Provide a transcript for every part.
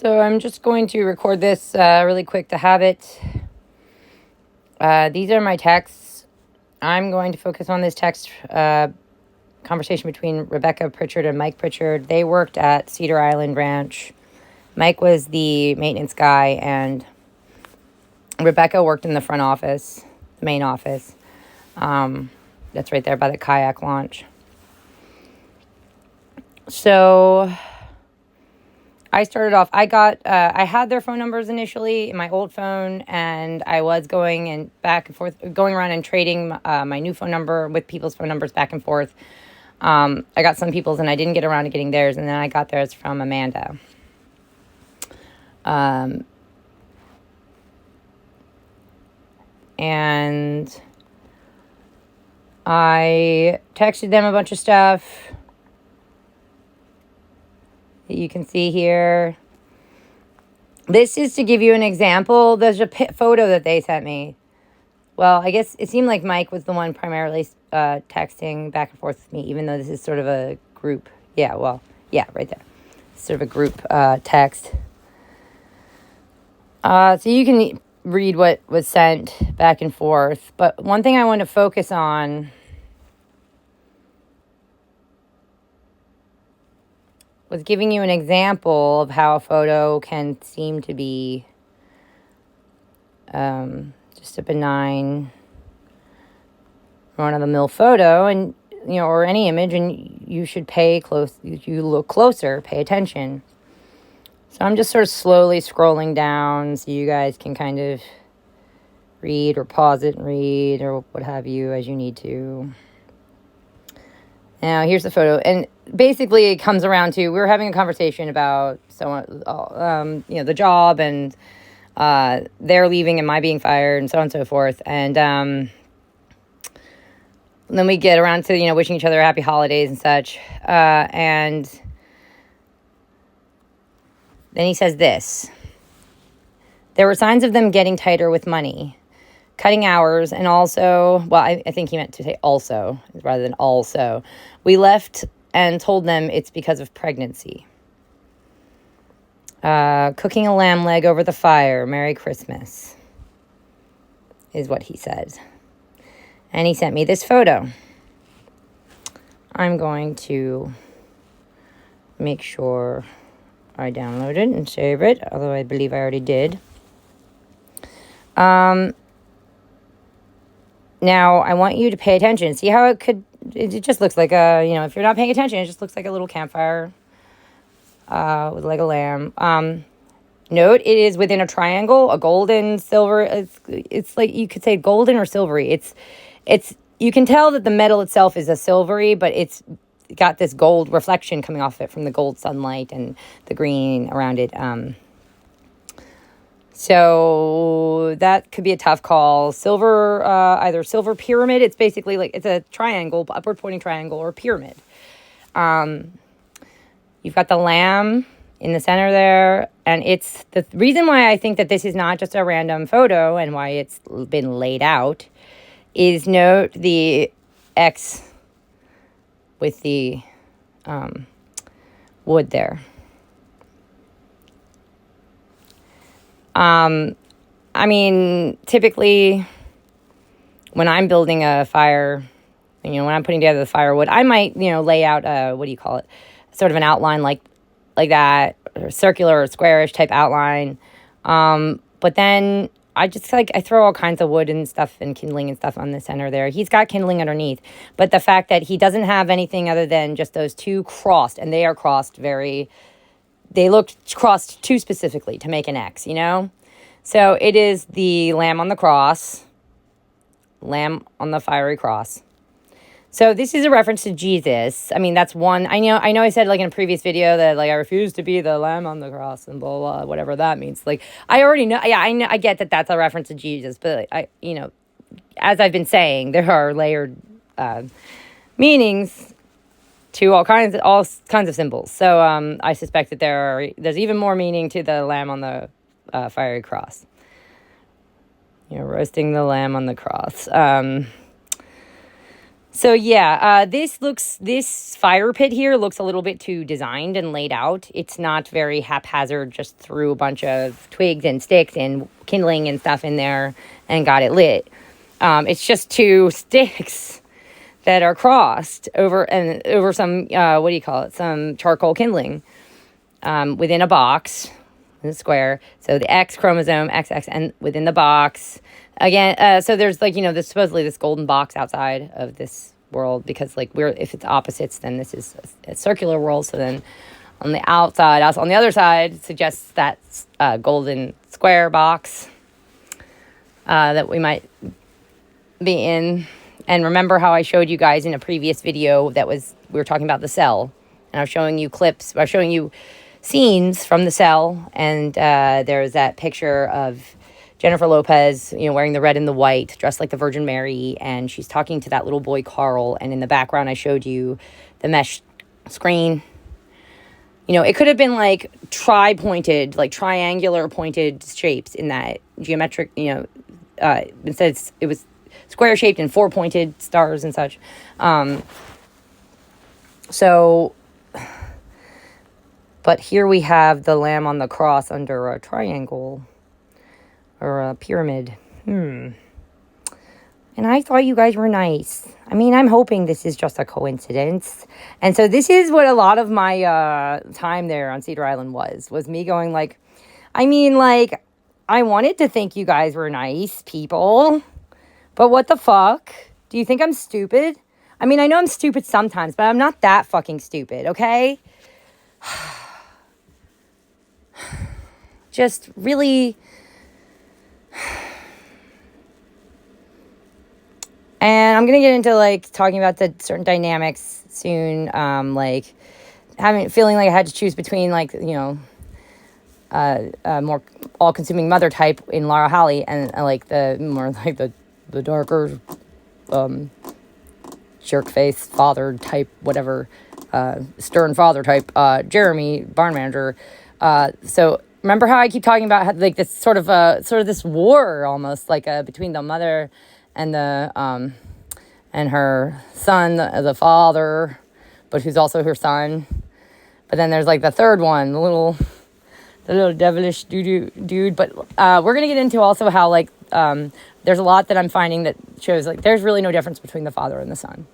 So I'm just going to record this really quick to have it. These are my texts. I'm going to focus on this text conversation between Rebecca Pritchard and Mike Pritchard. They worked at Cedar Island Ranch. Mike was the maintenance guy, and Rebecca worked in the front office, the main office. That's right there by the kayak launch. So I started off, I had their phone numbers initially in my old phone, and I was going around and trading my new phone number with people's phone numbers back and forth. I got some people's and I didn't get around to getting theirs, and then I got theirs from Amanda. And I texted them a bunch of stuff that you can see here. This is to give you an example. There's a photo that they sent me. Well, I guess it seemed like Mike was the one primarily texting back and forth with me, even though this is sort of a group. Yeah, right there. Sort of a group text. So you can read what was sent back and forth. But one thing I want to focus on was giving you an example of how a photo can seem to be just a benign, run-of-the-mill photo, and or any image, and you should you look closer, pay attention. So I'm just sort of slowly scrolling down so you guys can kind of read or pause it and read or what have you as you need to. Now, here's the photo. And basically, it comes around to, we were having a conversation about the job and their leaving and my being fired and so on and so forth. And then we get around to, wishing each other happy holidays and such. And then he says this. There were signs of them getting tighter with money, cutting hours, and also, well, I think he meant to say also rather than also. We left and told them it's because of pregnancy. Cooking a lamb leg over the fire, Merry Christmas, is what he said. And he sent me this photo. I'm going to make sure I download it and save it, although I believe I already did. Now, I want you to pay attention. See how it just looks like if you're not paying attention, it just looks like a little campfire with like a lamb. Note, it is within a triangle, a golden, silver. It's like, you could say golden or silvery. It's you can tell that the metal itself is a silvery, but it's got this gold reflection coming off it from the gold sunlight and the green around it. So that could be a tough call. Silver, either silver pyramid. It's basically it's a triangle, upward pointing triangle, or pyramid. You've got the lamb in the center there. And it's the reason why I think that this is not just a random photo and why it's been laid out is note the X with the wood there. Typically, when I'm building a fire, when I'm putting together the firewood, I might, lay out sort of an outline like that, or circular or squarish type outline. But then I just I throw all kinds of wood and stuff and kindling and stuff on the center there. He's got kindling underneath. But the fact that he doesn't have anything other than just those two crossed, and they are crossed they look crossed too specifically to make an X, So it is the lamb on the cross, lamb on the fiery cross. So this is a reference to Jesus. That's one. I know I said in a previous video that I refuse to be the lamb on the cross and blah, blah, whatever that means. I already know. Yeah, I know. I get that that's a reference to Jesus, but as I've been saying, there are layered meanings to all kinds of symbols. So I suspect that there's even more meaning to the lamb on the fiery cross. Roasting the lamb on the cross. So yeah, this fire pit here looks a little bit too designed and laid out. It's not very haphazard, just threw a bunch of twigs and sticks and kindling and stuff in there and got it lit. It's just two sticks that are crossed over some some charcoal kindling within a box, in a square. So the X chromosome, XX, and within the box. Again, so there's this supposedly this golden box outside of this world, because if it's opposites, then this is a circular world. So then on the outside, also on the other side, suggests that golden square box that we might be in. And remember how I showed you guys in a previous video we were talking about the cell, and I was showing you clips. I was showing you scenes from the cell, and there's that picture of Jennifer Lopez, wearing the red and the white, dressed like the Virgin Mary, and she's talking to that little boy, Carl, and in the background, I showed you the mesh screen. It could have been tri-pointed, triangular pointed shapes in that geometric, instead it was square-shaped and four-pointed stars and such. But here we have the lamb on the cross under a triangle. Or a pyramid. And I thought you guys were nice. I mean, I'm hoping this is just a coincidence. And so this is what a lot of my time there on Cedar Island was me going I wanted to think you guys were nice people. But what the fuck? Do you think I'm stupid? I mean, I know I'm stupid sometimes, but I'm not that fucking stupid, okay? Just really... And I'm going to get into, talking about the certain dynamics soon, feeling like I had to choose between, a more all-consuming mother type in Laura Holly and, the darker, jerk-face father type, whatever, stern father type, Jeremy, barn manager. So remember how I keep talking about how, this sort of this war almost, between the mother and and her son, the father, but who's also her son. But then there's the third one, the little devilish dude. But we're gonna get into also how there's a lot that I'm finding that shows there's really no difference between the father and the son.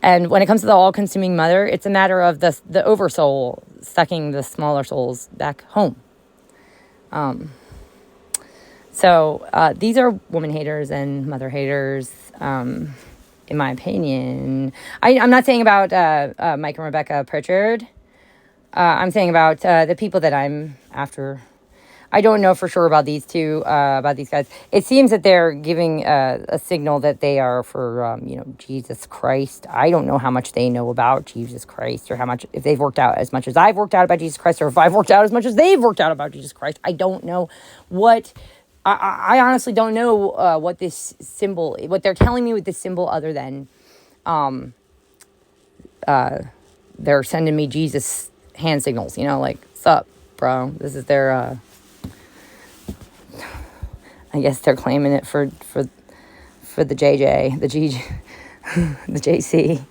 And when it comes to the all-consuming mother, it's a matter of the oversoul sucking the smaller souls back home. So these are woman haters and mother haters, in my opinion. I'm not saying about Mike and Rebecca Pritchard. I'm saying about the people that I'm after. I don't know for sure about these two, about these guys. It seems that they're giving a signal that they are for, Jesus Christ. I don't know how much they know about Jesus Christ, or how much, if they've worked out as much as I've worked out about Jesus Christ, or if I've worked out as much as they've worked out about Jesus Christ. I don't know what, I honestly don't know what this symbol, what they're telling me with this symbol, other than they're sending me Jesus hand signals, sup, bro. This is their... I guess they're claiming it for the JJ, the G, the JC.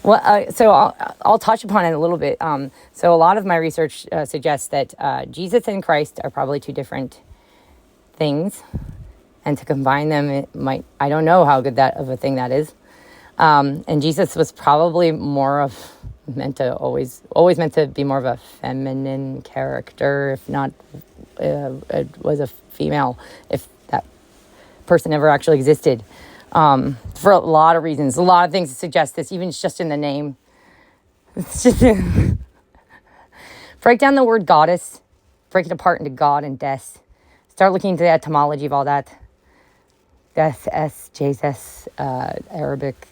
Well, so I'll touch upon it a little bit. So a lot of my research suggests that Jesus and Christ are probably two different things, and to combine them, it might, I don't know how good that of a thing that is. And Jesus was probably always meant to be more of a feminine character, if not, it was a female, if that person ever actually existed, for a lot of reasons. A lot of things suggest this, even just in the name. It's just break down the word goddess, break it apart into God and death. Start looking into the etymology of all that. Death, Jesus, Arabic,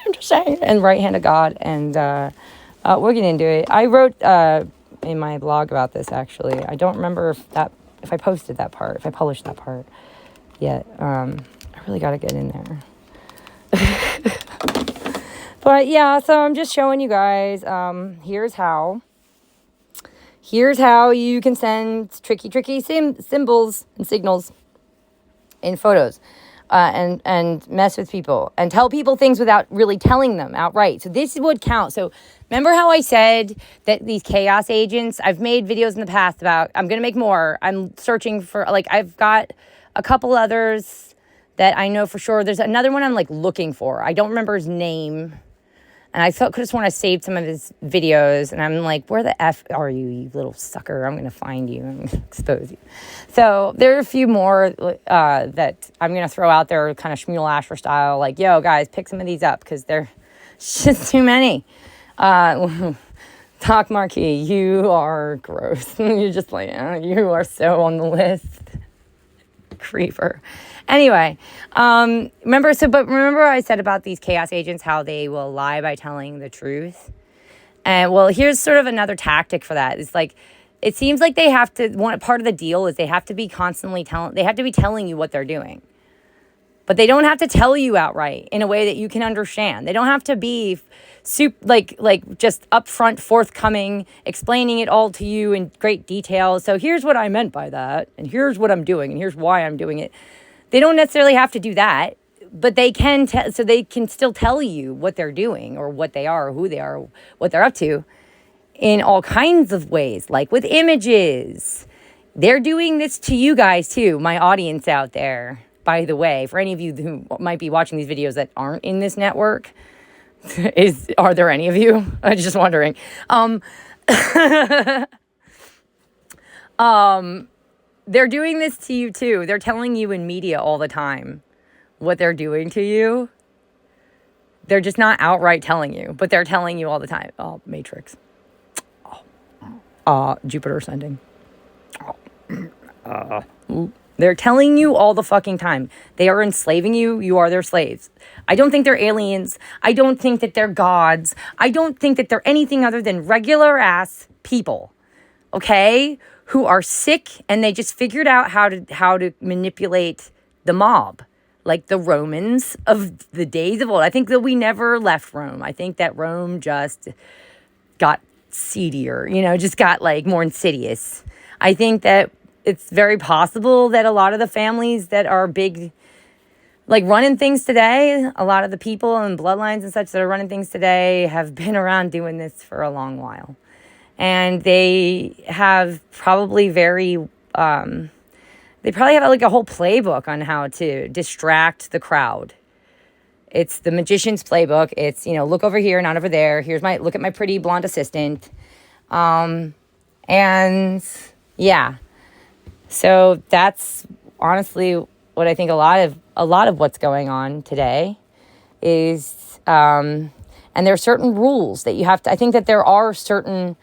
interesting, and right hand of God, and we'll get into it. I wrote in my blog about this, actually. I don't remember if I posted that part, if I published that part yet. I really got to get in there. But yeah, so I'm just showing you guys, here's how you can send tricky symbols and signals in photos. and mess with people and tell people things without really telling them outright. So this would count. So remember how I said that these chaos agents, I've made videos in the past about, I'm going to make more. I'm searching for, like, I've got a couple others that I know for sure. There's another one I'm like looking for. I don't remember his name. And I could have sworn I saved some of his videos. And I'm like, where the F are you, you little sucker? I'm going to find you. I'm going to expose you. So there are a few more that I'm going to throw out there, kind of Shmuel Asher style. Like, yo, guys, pick some of these up because they're just too many. Doc Marquis, you are gross. You're just like, you are so on the list. Creeper. Anyway, remember I said about these chaos agents, how they will lie by telling the truth. And well, here's sort of another tactic for that. It's like, it seems like they have to, one part of the deal is they have to be constantly telling you what they're doing. But they don't have to tell you outright in a way that you can understand. They don't have to be like just upfront, forthcoming, explaining it all to you in great detail. So here's what I meant by that, and here's what I'm doing, and here's why I'm doing it. They don't necessarily have to do that, but they can. So they can still tell you what they're doing, or what they are, or who they are, what they're up to, in all kinds of ways, like with images. They're doing this to you guys too, my audience out there. By the way, for any of you who might be watching these videos that aren't in this network, are there any of you? I'm just wondering. They're doing this to you too. They're telling you in media all the time what they're doing to you. They're just not outright telling you, but they're telling you all the time. Oh, Matrix. Jupiter ascending. They're telling you all the fucking time. They are enslaving you. You are their slaves. I don't think they're aliens. I don't think that they're gods. I don't think that they're anything other than regular ass people. Okay? Who are sick, and they just figured out how to manipulate the mob. Like the Romans of the days of old. I think that we never left Rome. I think that Rome just got seedier, just got like more insidious. I think that it's very possible that a lot of the families that are big, like running things today, a lot of the people and bloodlines and such that are running things today have been around doing this for a long while. And they have probably they probably have like a whole playbook on how to distract the crowd. It's the magician's playbook. It's, look over here, not over there. Look at my pretty blonde assistant. And yeah. So that's honestly what I think a lot of what's going on today is, and there are certain rules that you have to, I think that there are certain